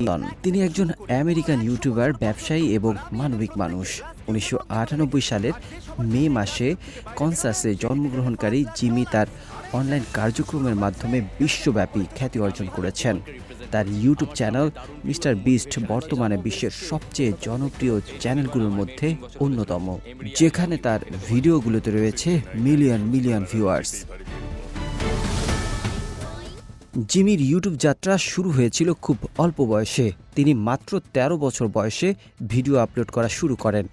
তিনি একজন American YouTuber, ব্যবসায়ী এবং মানবিক মানুষ। ১৯৯৮ সালের মে মাসে কনসাসে জন্মগ্রহণকারী জিমি তার অনলাইন কার্যক্রমের মাধ্যমে বিশ্বব্যাপী খ্যাতি অর্জন করেছেন। তার ইউটিউব চ্যানেল মিস্টার বিস্ট বর্তমানে বিশ্বের সবচেয়ে জনপ্রিয় চ্যানেলগুলোর মধ্যে অন্যতম, যেখানে তার ভিডিওগুলোতে রয়েছে মিলিয়ন মিলিয়ন ভিউয়ার্স। জিমির ইউটিউব যাত্রা শুরু হয়েছিল খুব অল্প বয়সে। তিনি মাত্র ১৩ বছর বয়সে ভিডিও আপলোড করা শুরু করেন।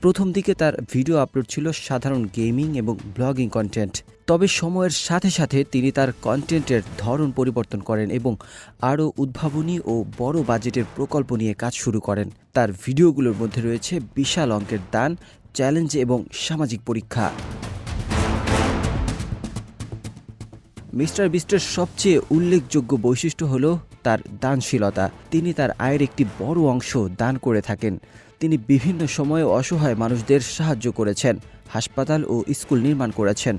প্রথম দিকে তার ভিডিও আপলোড ছিল সাধারণ গেমিং এবং ব্লগিং কন্টেন্ট। তবে সময়ের সাথে সাথে তিনি তার কন্টেন্টের ধরন পরিবর্তন করেন এবং আরও উদ্ভাবনী ও বড় বাজেটের প্রকল্প নিয়ে কাজ শুরু করেন। তার ভিডিওগুলোর মধ্যে রয়েছে বিশাল অঙ্কের দান, চ্যালেঞ্জ এবং সামাজিক পরীক্ষা। মিস্টার বিস্টের সবচেয়ে উল্লেখযোগ্য বৈশিষ্ট্য হল তার দানশীলতা। তিনি তার আয়ের একটি বড় অংশ দান করে থাকেন। তিনি বিভিন্ন সময়ে অসহায় মানুষদের সাহায্য করেছেন, হাসপাতাল ও স্কুল নির্মাণ করেছেন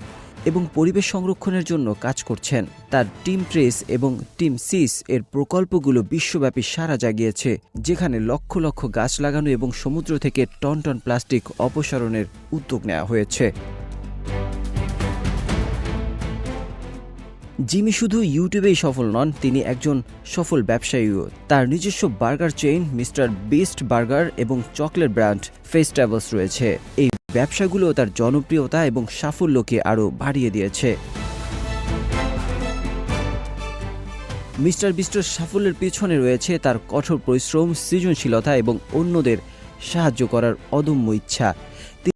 এবং পরিবেশ সংরক্ষণের জন্য কাজ করছেন। তার টিম ট্রেস এবং টিম সিস এর প্রকল্পগুলো বিশ্বব্যাপী সাড়া জাগিয়েছে, যেখানে লক্ষ লক্ষ গাছ লাগানো এবং সমুদ্র থেকে টন টন প্লাস্টিক অপসারণের উদ্যোগ নেওয়া হয়েছে। জিমি শুধু ইউটিউবেই সফল নন, তিনি একজন সফল ব্যবসায়ীও। তার নিজস্ব burger chain mister beast burger এবং চকলেট ব্র্যান্ড ফেস্টিভ্যালস রয়েছে। এই ব্যবসাগুলো তার জনপ্রিয়তা এবং সাফল্যকে আরও বাড়িয়ে দিয়েছে। মিস্টার বিস্টের সাফল্যের পিছনে রয়েছে তার কঠোর পরিশ্রম, সৃজনশীলতা এবং অন্যদের সাহায্য করার অদম্য ইচ্ছা।